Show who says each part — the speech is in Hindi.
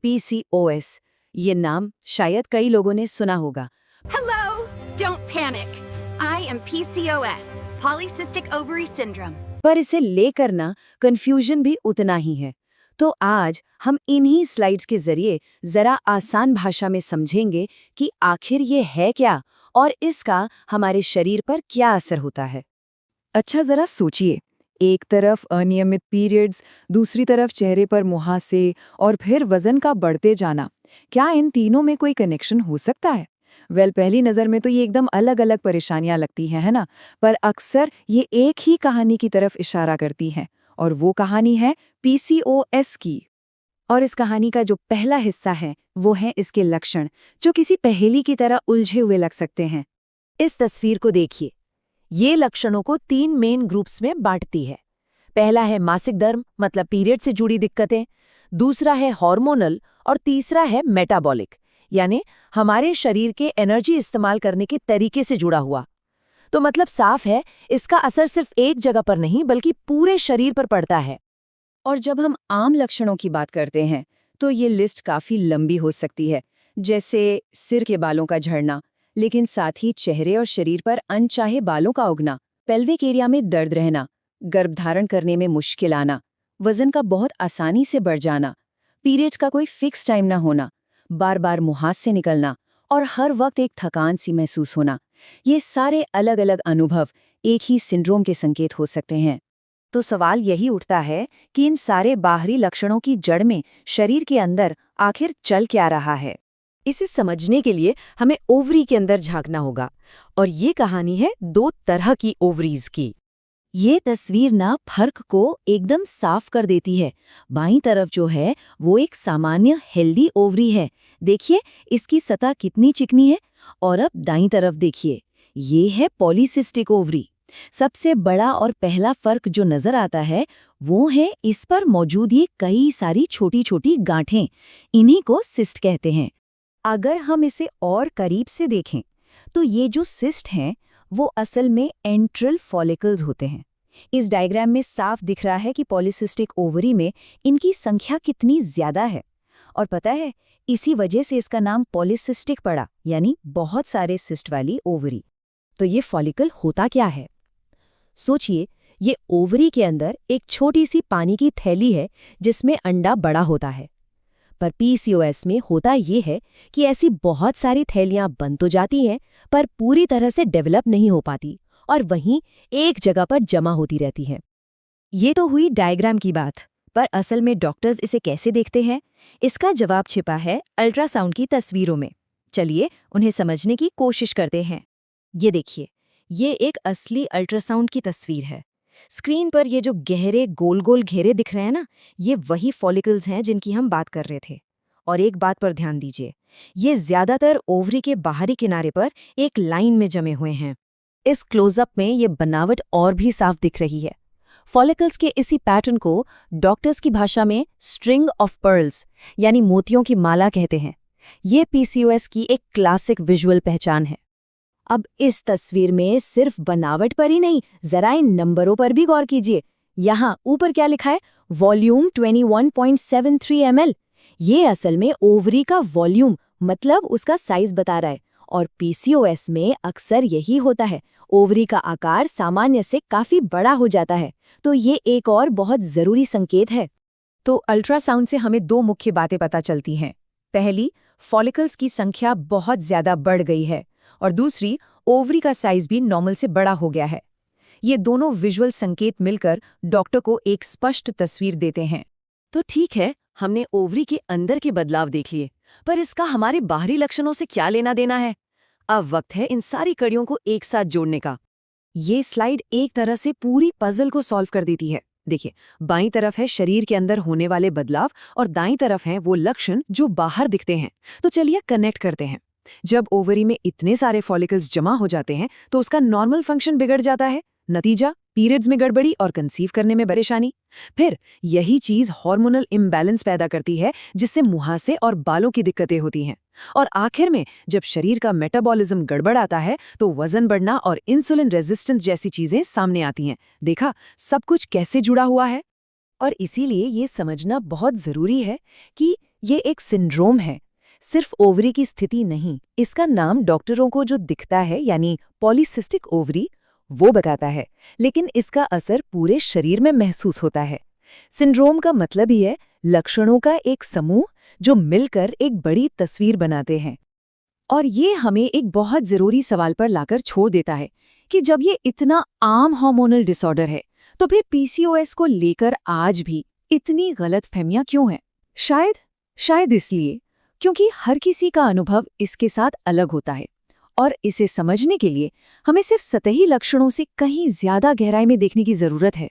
Speaker 1: पीसीओएस, ये नाम शायद कई लोगों ने सुना होगा।
Speaker 2: Hello! Don't panic. I am PCOS, polycystic ovary syndrome.
Speaker 1: पर इसे लेकर ना कंफ्यूजन भी उतना ही है। तो आज हम इन्हीं स्लाइड्स के जरिए जरा आसान भाषा में समझेंगे कि आखिर ये है क्या और इसका हमारे शरीर पर क्या असर होता है।
Speaker 3: अच्छा, जरा सोचिए, एक तरफ अनियमित पीरियड्स, दूसरी तरफ चेहरे पर मुहासे और फिर वजन का बढ़ते जाना। क्या इन तीनों में कोई कनेक्शन हो सकता है? पहली नज़र में तो ये एकदम अलग अलग परेशानियां लगती हैं, है ना? पर अक्सर ये एक ही कहानी की तरफ इशारा करती हैं, और वो कहानी है पीसीओएस की।
Speaker 1: और इस कहानी का जो पहला हिस्सा है वो है इसके लक्षण, जो किसी पहेली की तरह उलझे हुए लग सकते हैं। इस तस्वीर को देखिए, ये लक्षणों को 3 मेन ग्रुप्स में बांटती है। पहला है मासिक धर्म, मतलब पीरियड से जुड़ी दिक्कतें। दूसरा है हार्मोनल और तीसरा है मेटाबॉलिक, यानी हमारे शरीर के एनर्जी इस्तेमाल करने के तरीके से जुड़ा हुआ। तो मतलब साफ है, इसका असर सिर्फ एक जगह पर नहीं बल्कि पूरे शरीर पर पड़ता है। और जब हम आम लक्षणों की बात करते हैं तो ये लिस्ट काफी लंबी हो सकती है, जैसे सिर के बालों का झड़ना, लेकिन साथ ही चेहरे और शरीर पर अनचाहे बालों का उगना, पेल्विक एरिया में दर्द रहना, गर्भधारण करने में मुश्किल आना, वजन का बहुत आसानी से बढ़ जाना, पीरियड्स का कोई फिक्स टाइम ना होना, बार बार मुहास से निकलना और हर वक्त एक थकान सी महसूस होना। ये सारे अलग अलग अनुभव एक ही सिंड्रोम के संकेत हो सकते हैं। तो सवाल यही उठता है कि इन सारे बाहरी लक्षणों की जड़ में शरीर के अंदर आखिर चल क्या रहा है। इसे समझने के लिए हमें ओवरी के अंदर झांकना होगा, और ये कहानी है 2 तरह की ओवरीज की। ये तस्वीर ना फर्क को एकदम साफ कर देती है। बाईं तरफ जो है वो एक सामान्य हेल्दी ओवरी है, देखिए इसकी सतह कितनी चिकनी है। और अब दाईं तरफ देखिए, ये है पॉलीसिस्टिक ओवरी। सबसे बड़ा और पहला फर्क जो नजर आता है वो है इस पर मौजूद ये कई सारी छोटी छोटी गांठें, इन्हीं को सिस्ट कहते हैं। अगर हम इसे और करीब से देखें तो ये जो सिस्ट हैं वो असल में एंट्रल फॉलिकल्स होते हैं। इस डायग्राम में साफ दिख रहा है कि पॉलीसिस्टिक ओवरी में इनकी संख्या कितनी ज्यादा है। और पता है, इसी वजह से इसका नाम पॉलीसिस्टिक पड़ा, यानी बहुत सारे सिस्ट वाली ओवरी। तो ये फॉलिकल होता क्या है? सोचिए, ये ओवरी के अंदर एक छोटी सी पानी की थैली है जिसमें अंडा बड़ा होता है। पर पीसीओएस में होता ये है कि ऐसी बहुत सारी थैलियां बन तो जाती हैं पर पूरी तरह से डेवलप नहीं हो पाती और वहीं एक जगह पर जमा होती रहती हैं। ये तो हुई डायग्राम की बात, पर असल में डॉक्टर्स इसे कैसे देखते हैं? इसका जवाब छिपा है अल्ट्रासाउंड की तस्वीरों में। चलिए उन्हें समझने की कोशिश करते हैं। ये देखिए, ये एक असली अल्ट्रासाउंड की तस्वीर है। स्क्रीन पर ये जो गहरे गोल गोल घेरे दिख रहे हैं ना, ये वही फॉलिकल्स हैं जिनकी हम बात कर रहे थे। और एक बात पर ध्यान दीजिए, ये ज्यादातर ओवरी के बाहरी किनारे पर एक लाइन में जमे हुए हैं। इस क्लोजअप में ये बनावट और भी साफ दिख रही है। फॉलिकल्स के इसी पैटर्न को डॉक्टर्स की भाषा में स्ट्रिंग ऑफ पर्ल्स यानी मोतियों की माला कहते हैं। ये पीसीओएस की एक क्लासिक विजुअल पहचान है। अब इस तस्वीर में सिर्फ बनावट पर ही नहीं, जरा इन नंबरों पर भी गौर कीजिए। यहाँ ऊपर क्या लिखा है? Volume 21.73 ml। ये असल में ओवरी का वॉल्यूम, मतलब उसका साइज बता रहा है। और पीसीओएस में अक्सर यही होता है, ओवरी का आकार सामान्य से काफी बड़ा हो जाता है। तो ये एक और बहुत जरूरी संकेत है। तो अल्ट्रासाउंड से हमें 2 मुख्य बातें पता चलती हैं। पहली, फॉलिकल्स की संख्या बहुत ज्यादा बढ़ गई है, और दूसरी, ओवरी का साइज भी नॉर्मल से बड़ा हो गया है। ये दोनों विजुअल संकेत मिलकर डॉक्टर को एक स्पष्ट तस्वीर देते हैं। तो ठीक है, हमने ओवरी के अंदर के बदलाव देख लिए, पर इसका हमारे बाहरी लक्षणों से क्या लेना देना है? अब वक्त है इन सारी कड़ियों को एक साथ जोड़ने का। ये स्लाइड एक तरह से पूरी पजल को सॉल्व कर देती है। देखिए, बाईं तरफ है शरीर के अंदर होने वाले बदलाव और दाईं तरफ हैं वो लक्षण जो बाहर दिखते हैं। तो चलिए कनेक्ट करते हैं। जब ओवरी में इतने सारे फॉलिकल्स जमा हो जाते हैं तो उसका नॉर्मल फंक्शन बिगड़ जाता है। नतीजा, पीरियड्स में गड़बड़ी और कंसीव करने में परेशानी। फिर यही चीज हार्मोनल इम्बैलेंस पैदा करती है, जिससे मुहासे और बालों की दिक्कतें होती हैं। और आखिर में जब शरीर का मेटाबॉलिज्म गड़बड़ आता है तो वजन बढ़ना और इंसुलिन रेजिस्टेंस जैसी चीजें सामने आती हैं। देखा सब कुछ कैसे जुड़ा हुआ है? और इसीलिए ये समझना बहुत जरूरी है कि ये एक सिंड्रोम है, सिर्फ ओवरी की स्थिति नहीं। इसका नाम डॉक्टरों को जो दिखता है यानी पॉलीसिस्टिक ओवरी वो बताता है, लेकिन इसका असर पूरे शरीर में महसूस होता है। सिंड्रोम का मतलब ही है लक्षणों का एक समूह जो मिलकर एक बड़ी तस्वीर बनाते हैं।
Speaker 3: और ये हमें एक बहुत ज़रूरी सवाल पर लाकर छोड़ देता है कि जब ये इतना आम हार्मोनल डिसऑर्डर है, तो फिर पीसीओएस को लेकर आज भी इतनी गलतफहमियां क्यों हैं? शायद इसलिए क्योंकि हर किसी का अनुभव इसके साथ अलग होता है, और इसे समझने के लिए हमें सिर्फ सतही लक्षणों से कहीं ज्यादा गहराई में देखने की जरूरत है।